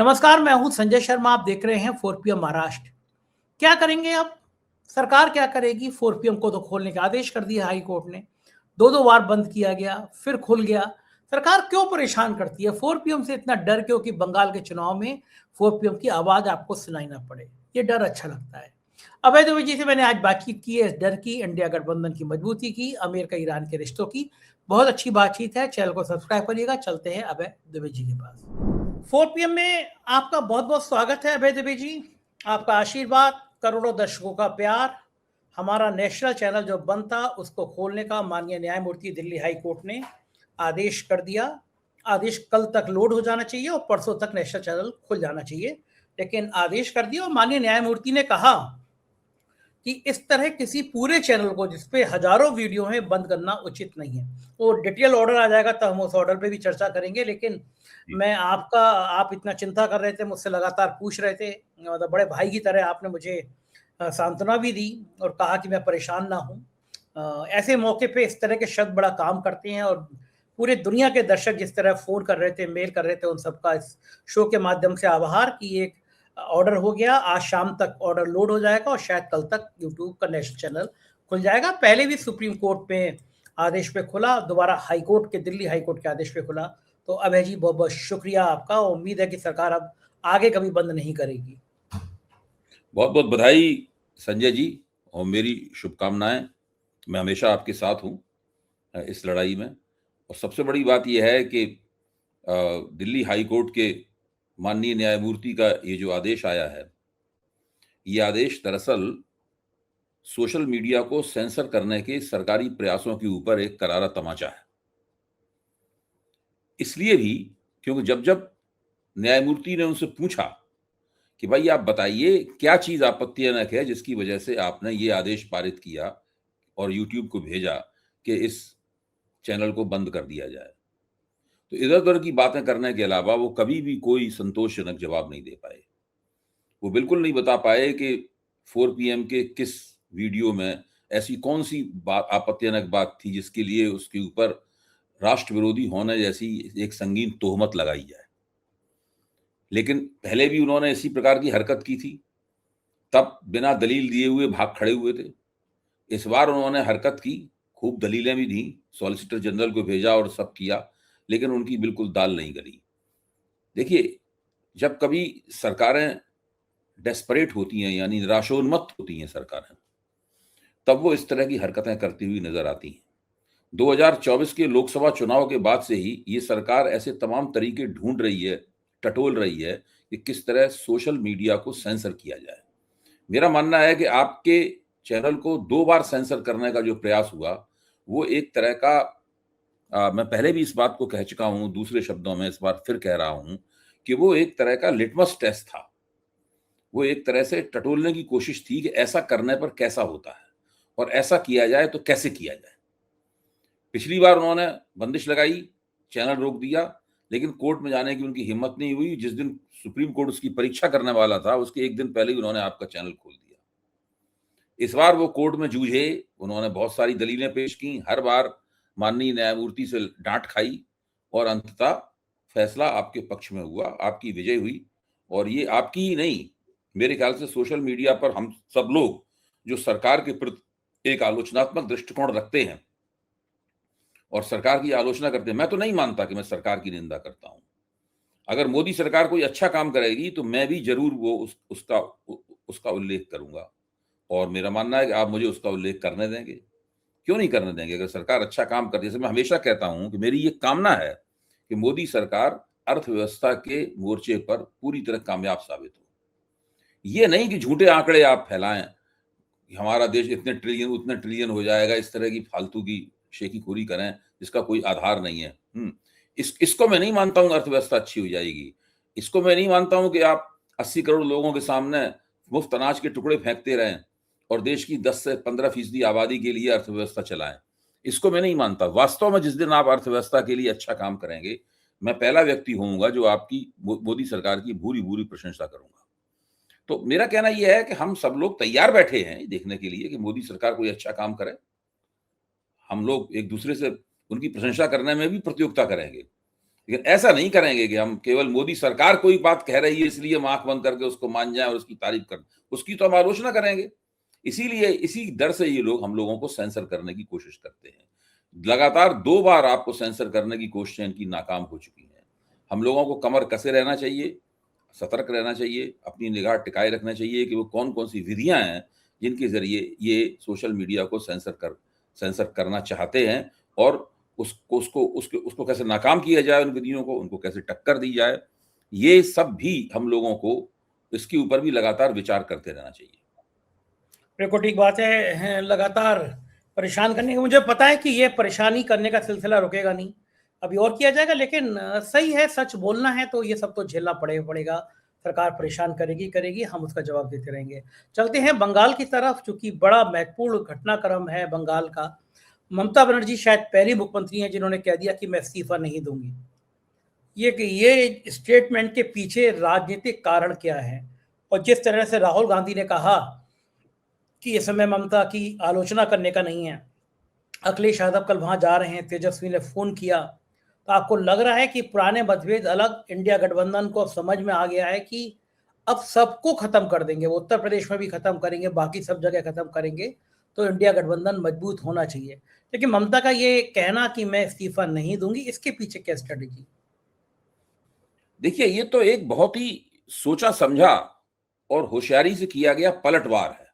नमस्कार, मैं हूं संजय शर्मा। आप देख रहे हैं 4 PM महाराष्ट्र। क्या करेंगे अब? सरकार क्या करेगी? 4 PM को तो खोलने का आदेश कर दिया हाई कोर्ट ने। 2-2 बार बंद किया गया, फिर खुल गया। सरकार क्यों परेशान करती है? 4 PM से इतना डर क्यों कि बंगाल के चुनाव में 4 PM की आवाज़ आपको सुनाई ना पड़े? ये डर अच्छा लगता है। अभय दुबे जी से मैंने आज बातचीत की है इस डर की, इंडिया गठबंधन की मजबूती की, अमेरिका-ईरान के रिश्तों की। बहुत अच्छी बातचीत है। चैनल को सब्सक्राइब करिएगा। चलते हैं अभय दुबे जी के पास। 4 PM में आपका बहुत-बहुत स्वागत है अभय दुबे जी। आपका आशीर्वाद, करोड़ों दर्शकों का प्यार, हमारा नेशनल चैनल जो बंद था उसको खोलने का माननीय न्यायमूर्ति दिल्ली हाई कोर्ट ने आदेश कर दिया। आदेश कल तक लोड हो जाना चाहिए और परसों तक नेशनल चैनल खुल जाना चाहिए। लेकिन आदेश कर दिया और माननीय न्यायमूर्ति ने कहा कि इस तरह किसी पूरे चैनल को जिसपे हजारों वीडियो हैं बंद करना उचित नहीं है। वो डिटेल ऑर्डर आ जाएगा तो हम उस ऑर्डर पे भी चर्चा करेंगे। लेकिन मैं आप इतना चिंता कर रहे थे, मुझसे लगातार पूछ रहे थे, मतलब बड़े भाई की तरह आपने मुझे सांत्वना भी दी और कहा कि मैं परेशान ना हूँ। ऐसे मौके पे इस तरह के शब्द बड़ा काम करते हैं और पूरे दुनिया के दर्शक जिस तरह फ़ोन कर रहे थे, मेल कर रहे थे, उन सबका इस शो के माध्यम से आभार कि एक ऑर्डर हो गया। आज शाम तक ऑर्डर लोड हो जाएगा और शायद कल तक यूट्यूब का नेशनल चैनल खुल जाएगा। पहले भी सुप्रीम कोर्ट में आदेश पे खुला, दोबारा हाई कोर्ट के दिल्ली हाई कोर्ट के आदेश पे खुला। तो अभय जी बहुत-बहुत शुक्रिया आपका। उम्मीद है कि सरकार अब आगे कभी बंद नहीं करेगी। बहुत बहुत बधाई संजय जी और मेरी शुभकामनाएं। मैं हमेशा आपके साथ हूं इस लड़ाई में। और सबसे बड़ी बात यह है कि दिल्ली हाई कोर्ट के माननीय न्यायमूर्ति का ये जो आदेश आया है, ये आदेश दरअसल सोशल मीडिया को सेंसर करने के सरकारी प्रयासों के ऊपर एक करारा तमाचा है। इसलिए भी क्योंकि जब जब न्यायमूर्ति ने उनसे पूछा कि भाई आप बताइए क्या चीज आपत्तिजनक है जिसकी वजह से आपने ये आदेश पारित किया और यूट्यूब को भेजा कि इस चैनल को बंद कर दिया जाए, तो इधर उधर की बातें करने के अलावा वो कभी भी कोई संतोषजनक जवाब नहीं दे पाए। वो बिल्कुल नहीं बता पाए कि 4 PM के किस वीडियो में ऐसी कौन सी बात आपत्तिजनक बात थी जिसके लिए उसके ऊपर राष्ट्र विरोधी होने जैसी एक संगीन तोहमत लगाई जाए। लेकिन पहले भी उन्होंने इसी प्रकार की हरकत की थी, तब बिना दलील दिए हुए भाग खड़े हुए थे। इस बार उन्होंने हरकत की, खूब दलीलें भी दी, सॉलिसिटर जनरल को भेजा और सब किया, लेकिन उनकी बिल्कुल दाल नहीं गली। देखिए, जब कभी सरकारें डेस्परेट होती हैं यानी निराशोन्मत्त होती हैं सरकारें, तब वो इस तरह की हरकतें करती हुई नजर आती हैं। 2024 के लोकसभा चुनाव के बाद से ही ये सरकार ऐसे तमाम तरीके ढूंढ रही है, टटोल रही है कि किस तरह सोशल मीडिया को सेंसर किया जाए। मेरा मानना है कि आपके चैनल को 2 बार सेंसर करने का जो प्रयास हुआ, वो एक तरह का मैं पहले भी इस बात को कह चुका हूं, दूसरे शब्दों में इस बार फिर कह रहा हूं कि वो एक तरह का लिटमस टेस्ट था। वो एक तरह से टटोलने की कोशिश थी कि ऐसा करने पर कैसा होता है और ऐसा किया जाए तो कैसे किया जाए। पिछली बार उन्होंने बंदिश लगाई, चैनल रोक दिया, लेकिन कोर्ट में जाने की उनकी हिम्मत नहीं हुई। जिस दिन सुप्रीम कोर्ट उसकी परीक्षा करने वाला था, उसके एक दिन पहले ही उन्होंने आपका चैनल खोल दिया। इस बार वो कोर्ट में जूझे, उन्होंने बहुत सारी दलीलें पेश की, हर बार माननीय न्यायमूर्ति से डांट खाई और अंततः फैसला आपके पक्ष में हुआ, आपकी विजय हुई। और ये आपकी ही नहीं, मेरे ख्याल से सोशल मीडिया पर हम सब लोग जो सरकार के प्रति एक आलोचनात्मक दृष्टिकोण रखते हैं और सरकार की आलोचना करते हैं, मैं तो नहीं मानता कि मैं सरकार की निंदा करता हूं। अगर मोदी सरकार कोई अच्छा काम करेगी तो मैं भी जरूर वो उसका उल्लेख करूंगा और मेरा मानना है कि आप मुझे उसका उल्लेख करने देंगे। क्यों नहीं करने देंगे? अगर सरकार अच्छा काम करती है, जैसे मैं हमेशा कहता हूं कि मेरी ये कामना है कि मोदी सरकार अर्थव्यवस्था के मोर्चे पर पूरी तरह कामयाब साबित हो। ये नहीं कि झूठे आंकड़े आप फैलाएं कि हमारा देश इतने ट्रिलियन उतने ट्रिलियन हो जाएगा, इस तरह की फालतू की शेखीखोरी करें जिसका कोई आधार नहीं है। इसको मैं नहीं मानता हूं अर्थव्यवस्था अच्छी हो जाएगी। इसको मैं नहीं मानता हूं कि आप 80 करोड़ लोगों के सामने मुफ्त अनाज के टुकड़े फेंकते रहें और देश की 10 से 15% आबादी के लिए अर्थव्यवस्था चलाएं। इसको मैं नहीं मानता। वास्तव में जिस दिन आप अर्थव्यवस्था के लिए अच्छा काम करेंगे, मैं पहला व्यक्ति होऊंगा जो आपकी मोदी सरकार की भूरी भूरी प्रशंसा करूंगा। तो मेरा कहना यह है कि हम सब लोग तैयार बैठे हैं देखने के लिए कि मोदी सरकार कोई अच्छा काम करे। हम लोग एक दूसरे से उनकी प्रशंसा करने में भी प्रतियोगिता करेंगे। लेकिन ऐसा नहीं करेंगे कि हम केवल मोदी सरकार कोई बात कह रही है इसलिए हम आंख बंद करके उसको मान जाएं और उसकी तारीफ कर, उसकी तो हम आलोचना करेंगे। इसीलिए इसी डर से ये लोग हम लोगों को सेंसर करने की कोशिश करते हैं। लगातार 2 बार आपको सेंसर करने की कोशिशें इनकी नाकाम हो चुकी हैं। हम लोगों को कमर कसे रहना चाहिए, सतर्क रहना चाहिए, अपनी निगाह टिकाए रखना चाहिए कि वो कौन-कौन सी विधियां हैं जिनके जरिए ये सोशल मीडिया को सेंसर करना चाहते हैं, और उसको कैसे नाकाम किया जाए, उन विधियों को, उनको कैसे टक्कर दी जाए। ये सब भी हम लोगों को इसके ऊपर भी लगातार विचार करते रहना चाहिए। बिल्कुल ठीक बात है, लगातार परेशान करने की, मुझे पता है कि ये परेशानी करने का सिलसिला रुकेगा नहीं, अभी और किया जाएगा, लेकिन सही है, सच बोलना है तो ये सब तो झेलना पड़ेगा। सरकार परेशान करेगी, हम उसका जवाब देते रहेंगे। चलते हैं बंगाल की तरफ, चूंकि बड़ा महत्वपूर्ण घटनाक्रम है बंगाल का। ममता बनर्जी शायद पहली मुख्यमंत्री हैं जिन्होंने कह दिया कि मैं इस्तीफा नहीं दूंगी। ये स्टेटमेंट के पीछे राजनीतिक कारण क्या है, और जिस तरह से राहुल गांधी ने कहा कि इस समय ममता की आलोचना करने का नहीं है, अखिलेश यादव कल वहां जा रहे हैं, तेजस्वी ने फोन किया, तो आपको लग रहा है कि पुराने मतभेद अलग, इंडिया गठबंधन को समझ में आ गया है कि अब सबको खत्म कर देंगे, वो उत्तर प्रदेश में भी खत्म करेंगे, बाकी सब जगह खत्म करेंगे, तो इंडिया गठबंधन मजबूत होना चाहिए। लेकिन ममता का ये कहना कि मैं इस्तीफा नहीं दूंगी, इसके पीछे क्या स्ट्रेटेजी? देखिए, ये तो एक बहुत ही सोचा समझा और होशियारी से किया गया पलटवार है।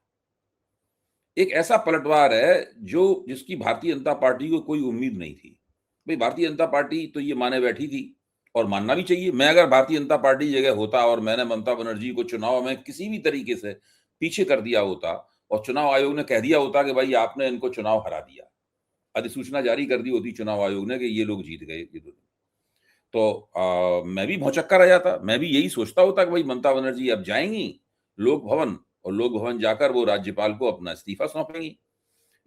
एक ऐसा पलटवार है जिसकी भारतीय जनता पार्टी को कोई उम्मीद नहीं थी। भाई, भारतीय जनता पार्टी तो ये माने बैठी थी, और मानना भी चाहिए। मैं अगर भारतीय जनता पार्टी जगह होता और मैंने ममता बनर्जी को चुनाव में किसी भी तरीके से पीछे कर दिया होता, और चुनाव आयोग ने कह दिया होता कि भाई आपने इनको चुनाव हरा दिया, अधिसूचना जारी कर दी होती चुनाव आयोग ने कि ये लोग जीत गए, तो मैं भी भौचक्का रह जाता। मैं भी यही सोचता होता कि भाई ममता बनर्जी अब जाएंगी लोक भवन, और लोक भवन जाकर वो राज्यपाल को अपना इस्तीफा सौंपेंगी।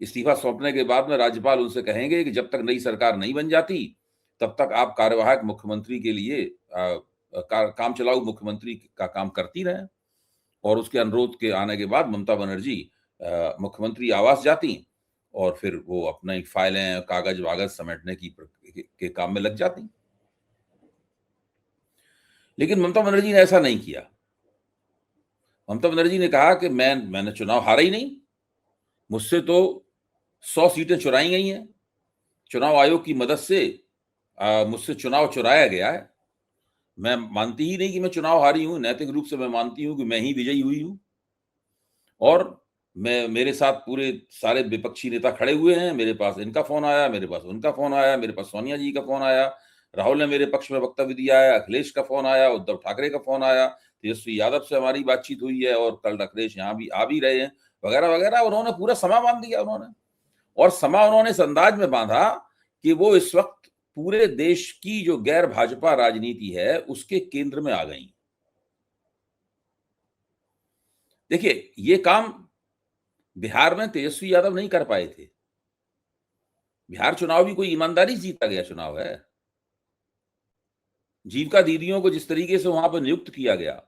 इस्तीफा सौंपने के बाद में राज्यपाल उनसे कहेंगे कि जब तक नई सरकार नहीं बन जाती तब तक आप कार्यवाहक मुख्यमंत्री के लिए काम चलाऊ मुख्यमंत्री का काम करती रहें। और उसके अनुरोध के आने के बाद ममता बनर्जी मुख्यमंत्री आवास जाती, और फिर वो अपनी फाइलें, कागज वागज समेटने के काम में लग जाती। लेकिन ममता बनर्जी ने ऐसा नहीं किया। ममता बनर्जी ने कहा कि मैंने चुनाव हारा ही नहीं, मुझसे तो 100 सीटें चुराई गई हैं, चुनाव आयोग की मदद से मुझसे चुनाव चुराया गया है। मैं मानती ही नहीं कि मैं चुनाव हारी हूं, नैतिक रूप से मैं मानती हूं कि मैं ही विजयी हुई हूं, और मेरे साथ पूरे सारे विपक्षी नेता खड़े हुए हैं। मेरे पास इनका फोन आया, मेरे पास उनका फोन आया, मेरे पास सोनिया जी का फोन आया, राहुल ने मेरे पक्ष में वक्तव्य दिया है, अखिलेश का फोन आया, उद्धव ठाकरे का फोन आया, तेजस्वी यादव से हमारी बातचीत हुई है, और कल अखिलेश यहाँ भी आ भी रहे हैं, वगैरह वगैरह। उन्होंने पूरा समा बांध दिया उन्होंने, और समा उन्होंने इस अंदाज में बांधा कि वो इस वक्त पूरे देश की जो गैर भाजपा राजनीति है उसके केंद्र में आ गई। देखिए, ये काम बिहार में तेजस्वी यादव नहीं कर पाए थे। बिहार चुनाव भी कोई ईमानदारी से जीता गया चुनाव है। जीविका दीदियों को जिस तरीके से वहां पर नियुक्त किया गया,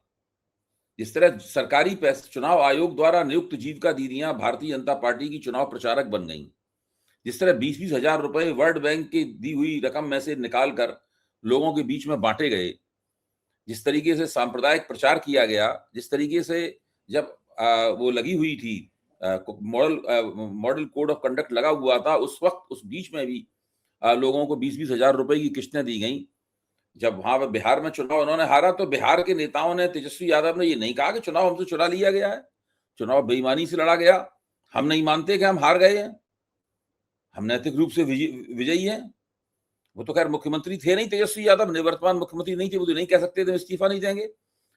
जिस तरह सरकारी चुनाव आयोग द्वारा नियुक्त जीविका दीदियां भारतीय जनता पार्टी की चुनाव प्रचारक बन गईं, जिस तरह 20-20 हजार रुपए वर्ल्ड बैंक की दी हुई रकम में से निकालकर लोगों के बीच में बांटे गए, जिस तरीके से सांप्रदायिक प्रचार किया गया, जिस तरीके से जब वो लगी हुई थी मॉडल कोड ऑफ कंडक्ट लगा हुआ था, उस वक्त उस बीच में भी लोगों को 20-20 हजार रुपए की किस्तें दी गई। जब वहां पर बिहार में चुनाव उन्होंने हारा, तो बिहार के नेताओं ने, तेजस्वी यादव ने ये नहीं कहा कि चुनाव हमसे चुरा लिया गया है, चुनाव बेईमानी से लड़ा गया, हम नहीं मानते कि हम हार गए हैं, हम नैतिक रूप से विजयी हैं। वो तो खैर मुख्यमंत्री थे नहीं, तेजस्वी यादव निवर्तमान मुख्यमंत्री नहीं थे, वो तो नहीं कह सकते थे इस्तीफा नहीं देंगे,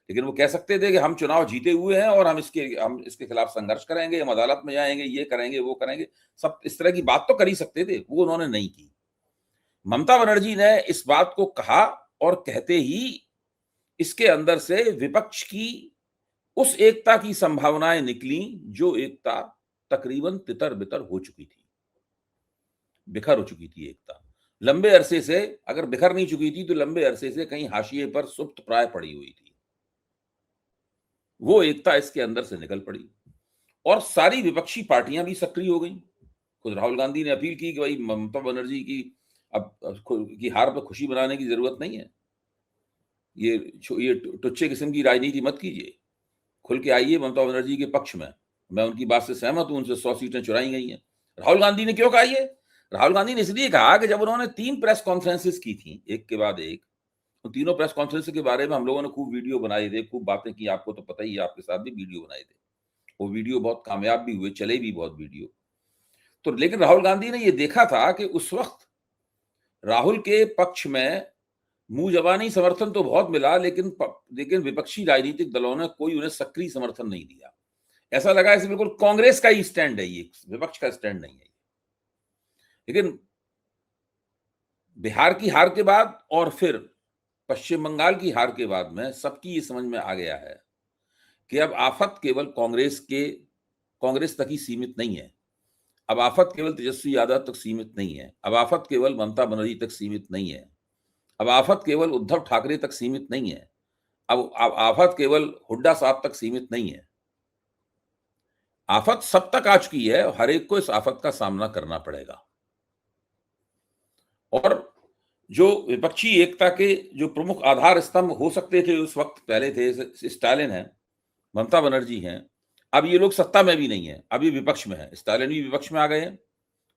लेकिन वो कह सकते थे कि हम चुनाव जीते हुए हैं और हम इसके खिलाफ संघर्ष करेंगे, हम अदालत में जाएंगे, ये करेंगे, वो करेंगे, सब इस तरह की बात तो कर ही सकते थे। वो उन्होंने नहीं की। ममता बनर्जी ने इस बात को कहा, और कहते ही इसके अंदर से विपक्ष की उस एकता की संभावनाएं निकली जो एकता तकरीबन तितर बितर हो चुकी थी, बिखर हो चुकी थी। एकता लंबे अरसे से, अगर बिखर नहीं चुकी थी तो लंबे अरसे से कहीं हाशिए पर सुप्त प्राय पड़ी हुई थी। वो एकता इसके अंदर से निकल पड़ी, और सारी विपक्षी पार्टियां भी सक्रिय हो गई। खुद राहुल गांधी ने अपील की कि भाई ममता बनर्जी की अब की हार पर खुशी मनाने की जरूरत नहीं है। ये टुच्चे किस्म की राजनीति मत कीजिए। खुल के आइए ममता बनर्जी के पक्ष में। मैं उनकी बात से सहमत हूं, उनसे 100 सीटें चुराई गई हैं। राहुल गांधी ने क्यों कहा ये? राहुल गांधी ने इसलिए कहा कि जब उन्होंने 3 प्रेस कॉन्फ्रेंसेस की थी एक के बाद एक, उन तीनों प्रेस कॉन्फ्रेंस के बारे में हम लोगों ने खूब वीडियो बनाए थे, खूब बातें की। आपको तो पता ही है, आपके साथ भी वीडियो बनाए थे। वो वीडियो बहुत कामयाब भी हुए, चले भी बहुत वीडियो। तो लेकिन राहुल गांधी ने ये देखा था कि उस वक्त राहुल के पक्ष में मुंह जबानी समर्थन तो बहुत मिला, लेकिन विपक्षी राजनीतिक दलों ने कोई उन्हें सक्रिय समर्थन नहीं दिया। ऐसा लगा ऐसे बिल्कुल कांग्रेस का ही स्टैंड है, ये विपक्ष का स्टैंड नहीं है। लेकिन बिहार की हार के बाद और फिर पश्चिम बंगाल की हार के बाद में सबकी ये समझ में आ गया है कि अब आफत केवल कांग्रेस तक ही सीमित नहीं है। अब आफत केवल तेजस्वी यादव तक सीमित नहीं है। अब आफत केवल ममता बनर्जी तक सीमित नहीं है। अब आफत केवल उद्धव ठाकरे तक सीमित नहीं है। अब आफत केवल हुड्डा साहब तक सीमित नहीं है। आफत सब तक आ चुकी है और हर एक को इस आफत का सामना करना पड़ेगा। और जो विपक्षी एकता के जो प्रमुख आधार स्तंभ हो सकते थे उस वक्त, पहले थे स्टालिन है, ममता बनर्जी हैं, अब ये लोग सत्ता में भी नहीं है, अब ये विपक्ष में है। स्टालिन भी विपक्ष में आ गए हैं,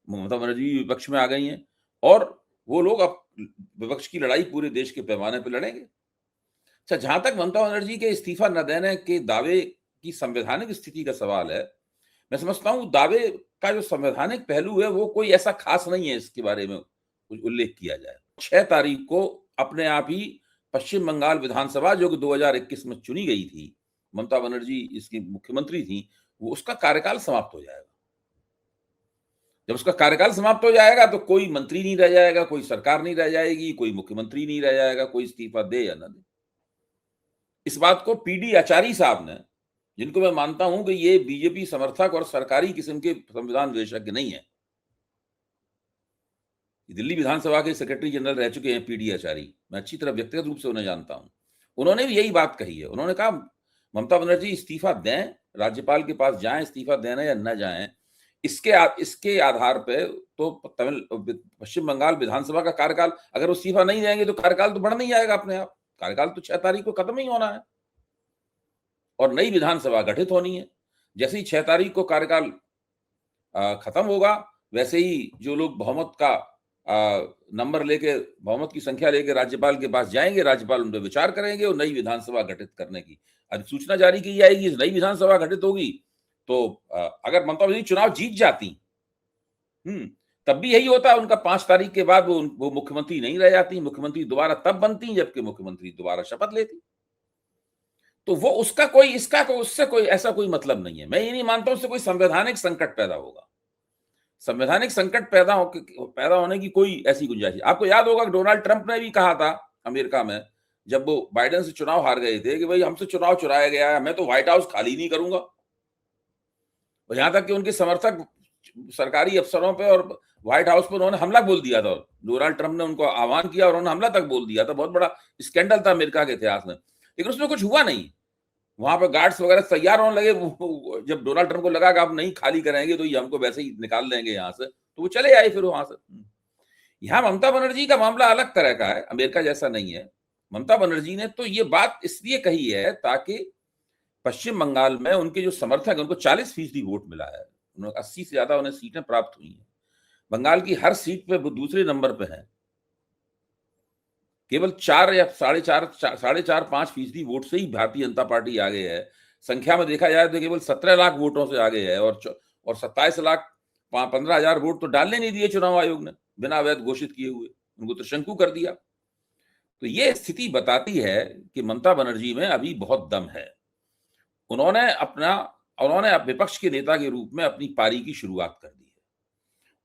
ममता बनर्जी भी विपक्ष में आ गई हैं, और वो लोग अब विपक्ष की लड़ाई पूरे देश के पैमाने पर लड़ेंगे। अच्छा, जहां तक ममता बनर्जी के इस्तीफा न देने के दावे की संवैधानिक स्थिति का सवाल है, मैं समझता हूं दावे का जो संवैधानिक पहलू है वो कोई ऐसा खास नहीं है इसके बारे में उल्लेख किया जाए। 6 तारीख को अपने आप ही पश्चिम बंगाल विधानसभा, जो कि 2021 में चुनी गई थी, ममता बनर्जी इसकी मुख्यमंत्री थी, वो उसका कार्यकाल समाप्त हो जाएगा। जब उसका कार्यकाल समाप्त हो जाएगा तो कोई मंत्री नहीं रह जाएगा, कोई सरकार नहीं रह जाएगी, कोई मुख्यमंत्री नहीं रह जाएगा, कोई इस्तीफा दे या न दे। इस बात को पीडी आचार्य साहब ने, जिनको मैं मानता हूं कि ये बीजेपी समर्थक और सरकारी किस्म के संविधान विशेषज्ञ नहीं है, दिल्ली विधानसभा के सेक्रेटरी जनरल रह चुके हैं पीडी आचार्य, मैं अच्छी तरह व्यक्तिगत रूप से उन्हें जानता हूं। उन्होंने भी यही बात कही है। उन्होंने कहा ममता बनर्जी इस्तीफा दें, राज्यपाल के पास जाएं, इस्तीफा देना या न जाएं, इसके आधार पे तो पश्चिम बंगाल विधानसभा का कार्यकाल, अगर वो इस्तीफा नहीं देंगे तो कार्यकाल तो बढ़ नहीं जाएगा अपने आप। कार्यकाल तो 6 तारीख को खत्म ही होना है और नई विधानसभा गठित होनी है। जैसे ही 6 तारीख को कार्यकाल खत्म होगा, वैसे ही जो लोग बहुमत का नंबर लेके, बहुमत की संख्या लेके राज्यपाल के पास जाएंगे, राज्यपाल उन पर विचार करेंगे और नई विधानसभा गठित करने की अधिसूचना जारी की जाएगी। नई विधानसभा गठित होगी तो अगर ममता बनर्जी चुनाव जीत जाती, तब भी यही होता है, उनका 5 तारीख के बाद वो मुख्यमंत्री नहीं रह जाती, मुख्यमंत्री दोबारा तब बनती जबकि मुख्यमंत्री दोबारा शपथ लेती। तो वो उससे कोई ऐसा कोई मतलब नहीं है। मैं ये नहीं मानता उससे कोई संवैधानिक संकट पैदा होगा। संवैधानिक संकट पैदा होने की कोई ऐसी गुंजाइश। आपको याद होगा कि डोनाल्ड ट्रंप ने भी कहा था अमेरिका में, जब वो बाइडेन से चुनाव हार गए थे, कि भाई हमसे चुनाव चुराया गया है, मैं तो व्हाइट हाउस खाली नहीं करूंगा। और यहां तक कि उनके समर्थक सरकारी अफसरों पे और व्हाइट हाउस पर उन्होंने हमला बोल दिया था। डोनाल्ड ट्रंप ने उनको आह्वान किया और उन्होंने हमला तक बोल दिया था। बहुत बड़ा स्कैंडल था अमेरिका के इतिहास में, लेकिन उसमें कुछ हुआ नहीं। वहां पर गार्ड्स वगैरह तैयार होने लगे। जब डोनाल्ड ट्रंप को लगा कि आप नहीं खाली करेंगे तो ये हमको वैसे ही निकाल देंगे यहाँ से, तो वो चले आए फिर वहां से। यहाँ ममता बनर्जी का मामला अलग तरह का है, अमेरिका जैसा नहीं है। ममता बनर्जी ने तो ये बात इसलिए कही है ताकि पश्चिम बंगाल में उनके जो समर्थक हैं उनको 40% वोट मिला है। 80 से ज्यादा उन्हें सीटें प्राप्त हुई हैं। बंगाल की हर सीट पे वो दूसरे नंबर पे है। केवल 4 या 4.5% वोट से ही भारतीय जनता पार्टी आगे है। संख्या में देखा जाए तो केवल 17 लाख वोटों से आगे है और 27,15,000 वोट तो डालने नहीं दिए चुनाव आयोग ने, बिना वैध घोषित किए हुए उनको त्रिशंकु कर दिया। तो ये स्थिति बताती है कि ममता बनर्जी में अभी बहुत दम है। उन्होंने विपक्ष के नेता के रूप में अपनी पारी की शुरुआत कर दी है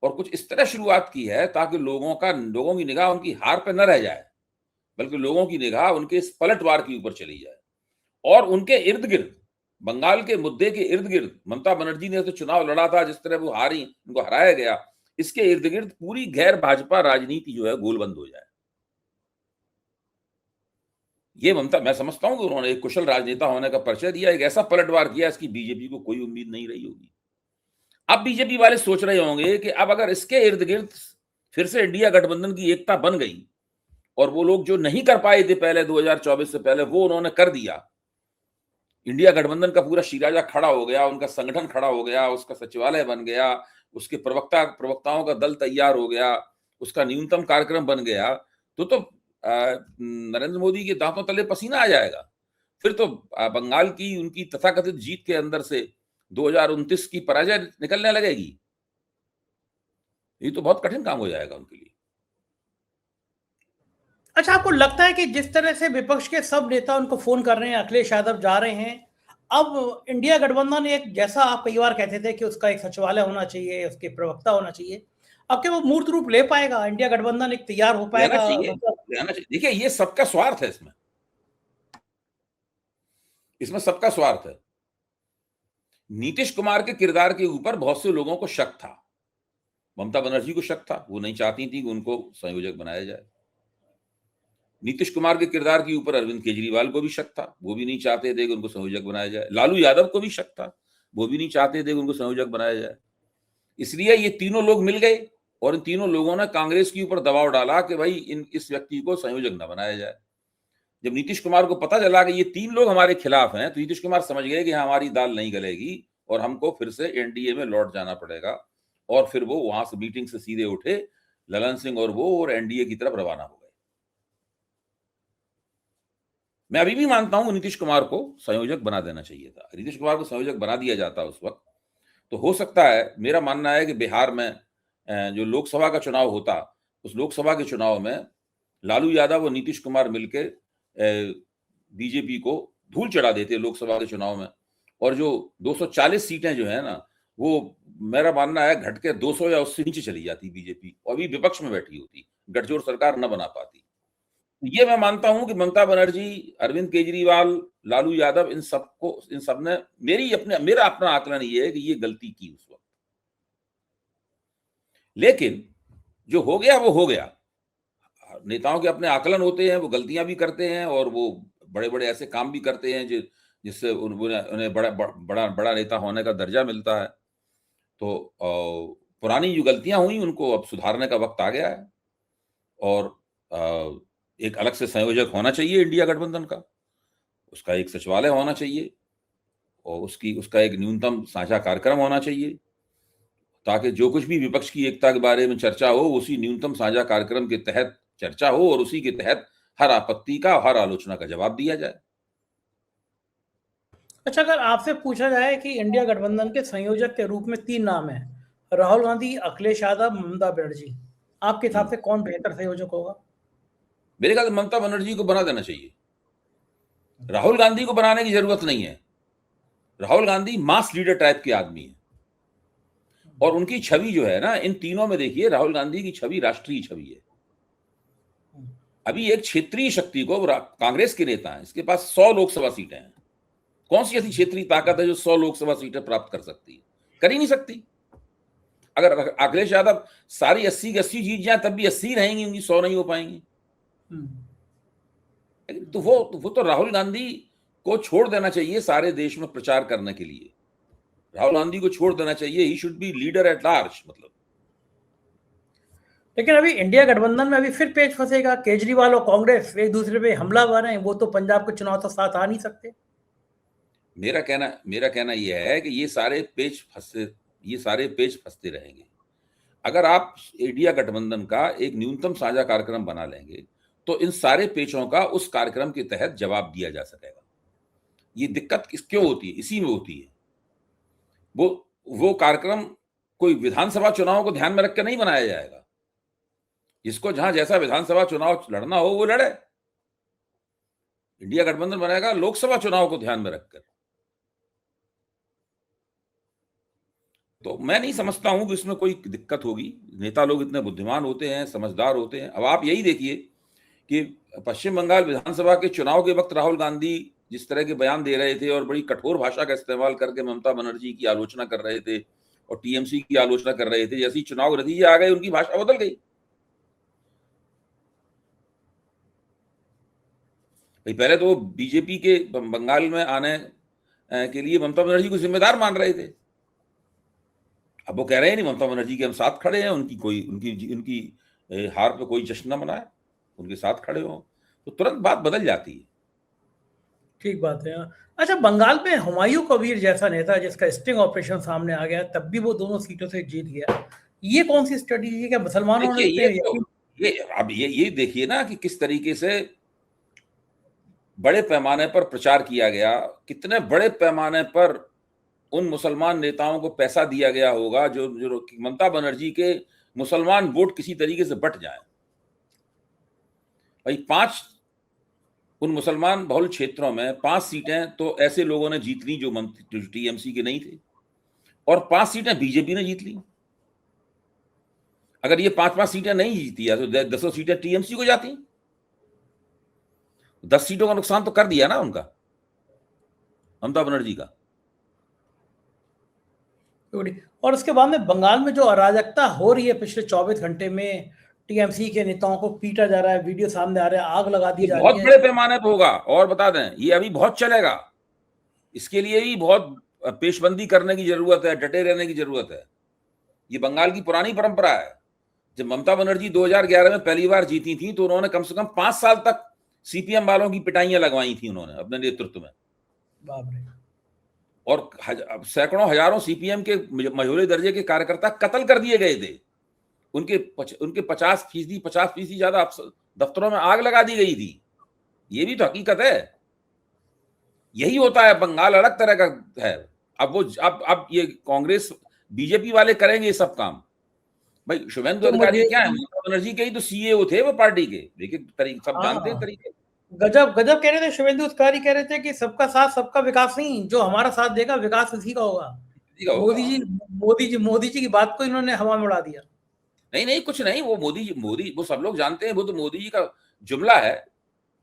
और कुछ इस तरह शुरुआत की है ताकि लोगों की निगाह उनकी हार पर न रह जाए, बल्कि लोगों की निगाह उनके इस पलटवार के ऊपर चली जाए और उनके इर्द गिर्द, बंगाल के मुद्दे के इर्द गिर्द, ममता बनर्जी ने तो चुनाव लड़ा था, जिस तरह वो हारी, उनको हराया गया, इसके इर्द गिर्द पूरी गैर भाजपा राजनीति जो है गोलबंद हो जाए। ये मैं समझता हूं कि उन्होंने एक कुशल राजनेता होने का परिचय दिया, एक ऐसा पलटवार किया इसकी बीजेपी को कोई उम्मीद नहीं रही होगी। अब बीजेपी वाले सोच रहे होंगे कि अब अगर इसके इर्द गिर्द फिर से इंडिया गठबंधन की एकता बन गई और वो लोग जो नहीं कर पाए थे पहले 2024 से पहले, वो उन्होंने कर दिया। इंडिया गठबंधन का पूरा शिराजा खड़ा हो गया, उनका संगठन खड़ा हो गया, उसका सचिवालय बन गया, उसके प्रवक्ताओं का दल तैयार हो गया, उसका न्यूनतम कार्यक्रम बन गया। तो नरेंद्र मोदी के दांतों तले पसीना आ जाएगा। फिर तो बंगाल की उनकी तथाकथित जीत के अंदर से 2029 की पराजय निकलने लगेगी। ये तो बहुत कठिन काम हो जाएगा उनके लिए। अच्छा, आपको लगता है कि जिस तरह से विपक्ष के सब नेता उनको फोन कर रहे हैं, अखिलेश यादव जा रहे हैं, अब इंडिया गठबंधन एक, जैसा आप कई बार कहते थे कि उसका एक सचिवालय होना चाहिए, उसके प्रवक्ता होना चाहिए, अब क्या वो मूर्त रूप ले पाएगा? इंडिया गठबंधन एक तैयार हो लेना पाएगा? चाहिए, मतलब लेना चाहिए। देखिए, ये सबका स्वार्थ है इसमें सबका स्वार्थ है। नीतीश कुमार के किरदार के ऊपर बहुत से लोगों को शक था। ममता बनर्जी को शक था, वो नहीं चाहती थी कि उनको संयोजक बनाया जाए। नीतीश कुमार के किरदार के ऊपर अरविंद केजरीवाल को भी शक था, वो भी नहीं चाहते थे कि उनको संयोजक बनाया जाए। लालू यादव को भी शक था, वो भी नहीं चाहते थे कि उनको संयोजक बनाया जाए। इसलिए ये तीनों लोग मिल गए और इन तीनों लोगों ने कांग्रेस के ऊपर दबाव डाला कि भाई इस व्यक्ति को संयोजक न बनाया जाए। जब नीतीश कुमार को पता चला कि ये तीन लोग हमारे खिलाफ हैं, तो नीतीश कुमार समझ गए कि हमारी दाल नहीं गलेगी और हमको फिर से एनडीए में लौट जाना पड़ेगा। और फिर वो वहां से मीटिंग से सीधे उठे, ललन सिंह और एनडीए की तरफ रवाना हो गए। मैं अभी भी मानता हूं नीतीश कुमार को संयोजक बना देना चाहिए था। नीतीश कुमार को संयोजक बना दिया जाता उस वक्त, तो हो सकता है, मेरा मानना है कि बिहार में जो लोकसभा का चुनाव होता, उस लोकसभा के चुनाव में लालू यादव और नीतीश कुमार मिलकर बीजेपी को धूल चढ़ा देते लोकसभा के चुनाव में, और जो 240 सीटें जो है ना, वो मेरा मानना है घट के 200 या उससे नीचे चली जाती बीजेपी, और अभी विपक्ष में बैठी होती, गठजोड़ सरकार न बना पाती। ये मैं मानता हूं कि ममता बनर्जी, अरविंद केजरीवाल, लालू यादव, इन सब ने मेरा अपना आकलन ये है कि ये गलती की उस वक्त। लेकिन जो हो गया वो हो गया। नेताओं के अपने आकलन होते हैं, वो गलतियां भी करते हैं और वो बड़े बड़े ऐसे काम भी करते हैं जिससे उन्हें बड़ा नेता होने का दर्जा मिलता है। तो पुरानी जो गलतियां हुई उनको अब सुधारने का वक्त आ गया है और एक अलग से संयोजक होना चाहिए इंडिया गठबंधन का, उसका एक सचिवालय होना चाहिए और उसका एक न्यूनतम साझा कार्यक्रम होना चाहिए, ताकि जो कुछ भी विपक्ष की एकता के बारे में चर्चा हो, उसी न्यूनतम साझा कार्यक्रम के तहत चर्चा हो और उसी के तहत हर आपत्ति का, हर आलोचना का जवाब दिया जाए। अच्छा, अगर आपसे पूछा जाए कि इंडिया गठबंधन के संयोजक के रूप में 3 नाम हैं, राहुल गांधी, अखिलेश यादव, ममता बनर्जी, आपके हिसाब से कौन बेहतर संयोजक होगा? मेरे ख्याल से ममता बनर्जी को बना देना चाहिए। राहुल गांधी को बनाने की जरूरत नहीं है। राहुल गांधी मास लीडर टाइप के आदमी है और उनकी छवि जो है ना, इन तीनों में देखिए, राहुल गांधी की छवि राष्ट्रीय छवि है। अभी एक क्षेत्रीय शक्ति को, कांग्रेस के नेता हैं, इसके पास 100 लोकसभा सीटें हैं। कौन सी ऐसी क्षेत्रीय ताकत है जो 100 लोकसभा सीटें प्राप्त कर सकती है? कर ही नहीं सकती। अगर अखिलेश यादव सारी 80 की 80 जीत जाए, तब भी 80 रहेंगी, उनकी 100 नहीं हो पाएंगी। तो वो तो राहुल गांधी को छोड़ देना चाहिए सारे देश में प्रचार करने के लिए। राहुल गांधी को छोड़ देना चाहिए, he should be leader at large. मतलब लेकिन अभी इंडिया गठबंधन में अभी फिर पेच फंसेगा। केजरीवाल और कांग्रेस एक दूसरे पे हमलावर हैं, वो तो पंजाब के चुनाव तक साथ आ नहीं सकते। मेरा कहना यह है कि ये सारे पेच फंसते रहेंगे। अगर आप इंडिया गठबंधन का एक न्यूनतम साझा कार्यक्रम बना लेंगे, तो इन सारे पेचों का उस कार्यक्रम के तहत जवाब दिया जा सकेगा। ये दिक्कत क्यों होती है? इसी में होती है। वो कार्यक्रम कोई विधानसभा चुनाव को ध्यान में रखकर नहीं बनाया जाएगा। जिसको जहां जैसा विधानसभा चुनाव लड़ना हो वो लड़े। इंडिया गठबंधन बनाएगा लोकसभा चुनाव को ध्यान में रखकर। तो मैं नहीं समझता हूं कि इसमें कोई दिक्कत होगी। नेता लोग इतने बुद्धिमान होते हैं, समझदार होते हैं। अब आप यही देखिए कि पश्चिम बंगाल विधानसभा के चुनाव के वक्त राहुल गांधी जिस तरह के बयान दे रहे थे और बड़ी कठोर भाषा का इस्तेमाल करके ममता बनर्जी की आलोचना कर रहे थे और टीएमसी की आलोचना कर रहे थे, जैसे ही चुनाव नतीजे आ गए उनकी भाषा बदल गई। भाई, पहले तो बीजेपी के बंगाल में आने के लिए ममता बनर्जी को जिम्मेदार मान रहे थे अब वो कह रहे हैं नहीं ममता बनर्जी के हम साथ खड़े हैं, उनकी कोई उनकी हार पे कोई जश्न न मनाए, उनके साथ खड़े हो, तो तुरंत बात बदल जाती है। ठीक बात है। अच्छा, बंगाल में हुमायूं कबीर जैसा नेता जिसका स्टिंग ऑपरेशन सामने आ गया, तब भी वो दोनों सीटों से जीत गया, ये कौन सी स्ट्रेटेजी है? क्या मुसलमानों ने देखिए ये देखिए ना कि किस तरीके से बड़े पैमाने पर प्रचार किया गया, कितने बड़े पैमाने पर उन मुसलमान नेताओं को पैसा दिया गया होगा जो जो ममता बनर्जी के मुसलमान वोट किसी तरीके से बट जाए। भाई 5 उन मुसलमान बहुल क्षेत्रों में 5 सीटें तो ऐसे लोगों ने जीत ली जो टीएमसी के नहीं थे, और 5 सीटें बीजेपी ने जीत ली। अगर ये 5-5 सीटें नहीं जीती है तो 10 सीटें टीएमसी को जाती। 10 सीटों का नुकसान तो कर दिया ना उनका, ममता बनर्जी का। और उसके बाद में बंगाल में जो अराजकता हो रही है पिछले 24 घंटे में, टीएमसी के नेताओं को पीटा जा रहा है, वीडियो सामने आ रहा है, आग लगा दी जा रही है, बहुत बड़े पैमाने पर होगा। और बता दें, ये अभी बहुत चलेगा, इसके लिए भी बहुत पेशबंदी करने की जरूरत है, डटे रहने की जरूरत है। ये बंगाल की पुरानी परंपरा है। जब ममता बनर्जी 2011 में पहली बार जीती थी तो उन्होंने कम से कम 5 साल तक सीपीएम वालों की पिटाइयां लगवाई थी उन्होंने अपने नेतृत्व में। बाप रे। और सैकड़ों हजारों सीपीएम के मझोले दर्जे के कार्यकर्ता कत्ल कर दिए गए थे। उनके 50% ज्यादा दफ्तरों में आग लगा दी गई थी। ये भी तो हकीकत है। यही होता है, बंगाल अलग तरह का है। अब ये कांग्रेस बीजेपी वाले करेंगे ये सब काम। भाई शुभेंदु अधिकारी क्या है, ममता बनर्जी के ही तो सीईओ थे वो पार्टी के। देखिए सब जानते हैं तरीके। गजब गजब कह रहे थे शुभेंदु अधिकारी, कह रहे थे कि सबका साथ सबका विकास नहीं, जो हमारा साथ देगा विकास इसी का होगा। मोदी जी की बात को इन्होंने हवा में उड़ा दिया। नहीं कुछ नहीं, वो मोदी वो सब लोग जानते हैं, वो तो मोदी जी का जुमला है,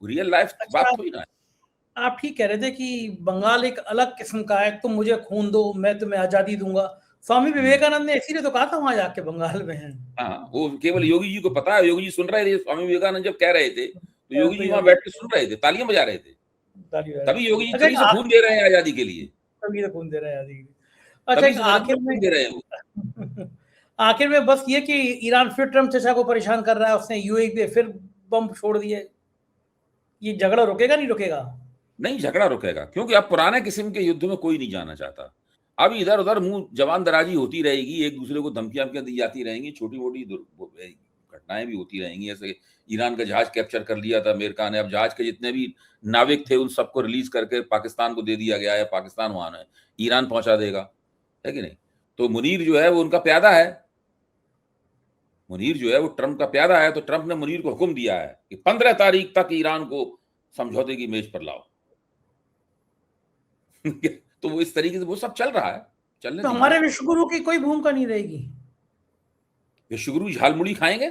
रियल लाइफ बात थोड़ी ना है। आप ठीक कह रहे थे कि बंगाल एक अलग किस्म का है, तुम मुझे खून दो मैं तुम्हें आजादी दूंगा। स्वामी विवेकानंद ने इसीलिए तो कहा था वहां जाके बंगाल में है। हाँ, वो केवल योगी जी को पता है। योगी जी सुन रहे थे स्वामी विवेकानंद जब कह रहे थे, तो योगी जी वहां बैठ के सुन रहे थे, तालियां बजा रहे थे। तभी योगी जी तभी से खून दे रहे हैं आजादी के लिए। तभी तो खून दे रहे हैं आजादी के लिए। अच्छा, आखिर में बस ये कि ईरान फिर ट्रम्प चचा को परेशान कर रहा है, उसने यूएई पे फिर बम छोड़ दिए, ये झगड़ा रुकेगा नहीं रुकेगा? नहीं, झगड़ा रुकेगा, क्योंकि अब पुराने किस्म के युद्ध में कोई नहीं जाना चाहता। अब इधर उधर मुंह जवान दराजी होती रहेगी, एक दूसरे को धमकियां दी जाती रहेंगी, छोटी मोटी घटनाएं भी होती रहेंगी। ऐसे ईरान का जहाज कैप्चर कर लिया था अमेरिका ने, अब जहाज के जितने भी नाविक थे उन सबको रिलीज करके पाकिस्तान को दे दिया गया है। पाकिस्तान वहां है, ईरान पहुंचा देगा, है कि नहीं? तो मुनीर जो है वो उनका प्यादा है। मुनीर जो है वो ट्रंप का प्यादा है, तो ट्रंप ने मुनीर को हुक्म दिया है कि 15 तारीख तक ईरान को समझौते की मेज पर लाओ। तो वो इस तरीके से वो सब चल रहा है, चलने तो हमारे विश्वगुरु की कोई भूमिका नहीं रहेगी? विश्वगुरु झालमुड़ी खाएंगे।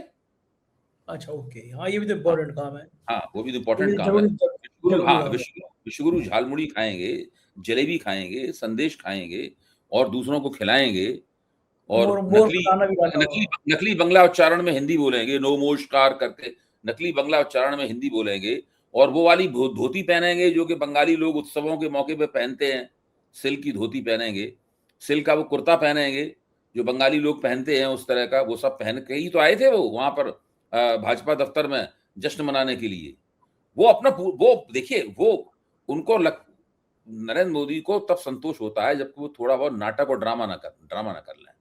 अच्छा, ओके, हाँ ये भी तो इम्पोर्टेंट काम है। हाँ, वो भी तो इम्पोर्टेंट काम है। विश्वगुरु झालमुड़ी खाएंगे, जलेबी खाएंगे, संदेश खाएंगे और दूसरों को खिलाएंगे, और नकली बंगला उच्चारण में हिंदी बोलेंगे, नमस्कार करके नकली बंगला उच्चारण में हिंदी बोलेंगे, और वो वाली धोती पहनेंगे जो कि बंगाली लोग उत्सवों के मौके पे पहनते हैं। सिल्क की धोती पहनेंगे, सिल्क का वो कुर्ता पहनेंगे जो बंगाली लोग पहनते हैं, उस तरह का वो सब पहन के ही तो आए थे वो वहां पर भाजपा दफ्तर में जश्न मनाने के लिए। वो अपना वो देखिए, वो उनको नरेंद्र मोदी को तब संतोष होता है जब वो थोड़ा बहुत नाटक और ड्रामा ना कर लें,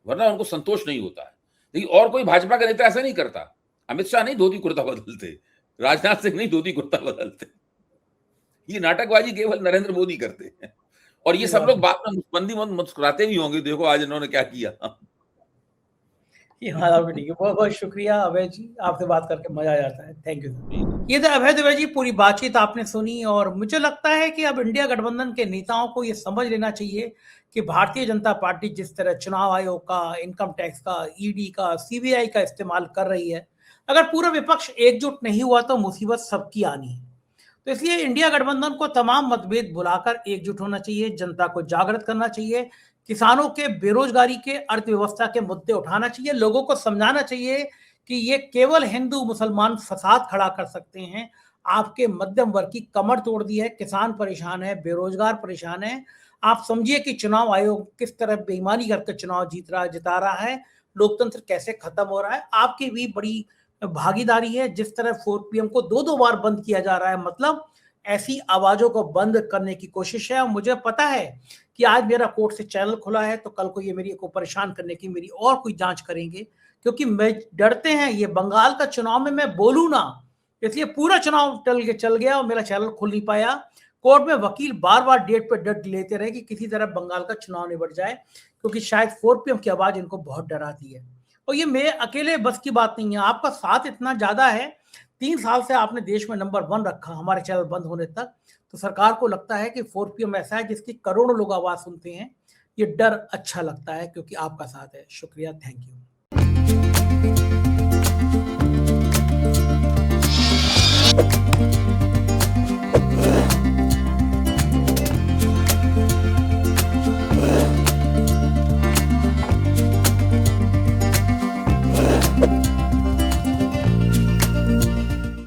वरना उनको संतोष नहीं होता है। लेकिन और कोई भाजपा का नेता ऐसा नहीं करता। अमित शाह नहीं धोती कुर्ता बदलते, राजनाथ सिंह नहीं धोती कुर्ता बदलते। ये नाटकबाजी केवल नरेंद्र मोदी करते हैं, और ये सब लोग बाद में मुस्कुराते भी होंगे, देखो आज इन्होंने क्या किया। ठीक है, बहुत बहुत शुक्रिया अभय जी, आपसे बात करके मजा आ जाता है। Thank you. ये तो अभय दुबे जी, पूरी बातचीत आपने सुनी, और मुझे लगता है कि अब इंडिया गठबंधन के नेताओं को ये समझ लेना चाहिए कि भारतीय जनता पार्टी जिस तरह चुनाव आयोग का, इनकम टैक्स का, ईडी का, सीबीआई का इस्तेमाल कर रही है, अगर पूरा विपक्ष एकजुट नहीं हुआ तो मुसीबत सबकी आनी है। तो इसलिए इंडिया गठबंधन को तमाम मतभेद भुलाकर एकजुट होना चाहिए, जनता को जागृत करना चाहिए, किसानों के, बेरोजगारी के, अर्थव्यवस्था के मुद्दे उठाना चाहिए, लोगों को समझाना चाहिए कि ये केवल हिंदू मुसलमान फसाद खड़ा कर सकते हैं। आपके मध्यम वर्ग की कमर तोड़ दी है, किसान परेशान है, बेरोजगार परेशान है। आप समझिए कि चुनाव आयोग किस तरह बेईमानी करके चुनाव जिता रहा है, लोकतंत्र कैसे खत्म हो रहा है। आपकी भी बड़ी भागीदारी है, जिस तरह 4 पीएम को 2-2 बार बंद किया जा रहा है, मतलब ऐसी आवाज़ों को बंद करने की कोशिश है। और मुझे पता है कि आज मेरा कोर्ट से चैनल खुला है, तो कल को ये मेरे को परेशान करने की मेरी और कोई जाँच करेंगे, क्योंकि मैं डरते हैं ये बंगाल का चुनाव में मैं बोलूँ ना, इसलिए पूरा चुनाव चल गया और मेरा चैनल खुल नहीं पाया। कोर्ट में वकील बार-बार डेट पे डेट लेते रहे कि किसी तरह बंगाल का चुनाव निबट जाए, क्योंकि शायद 4 पीएम की आवाज़ इनको बहुत डराती है। और ये मेरे अकेले बस की बात नहीं है, आपका साथ इतना ज़्यादा है, 3 साल से आपने देश में नंबर 1 रखा हमारे चैनल बंद होने तक, तो सरकार को लगता है कि 4 पीएम ऐसा है जिसकी करोड़ों लोग आवाज़ सुनते हैं। ये डर अच्छा लगता है क्योंकि आपका साथ है। शुक्रिया, थैंक यू।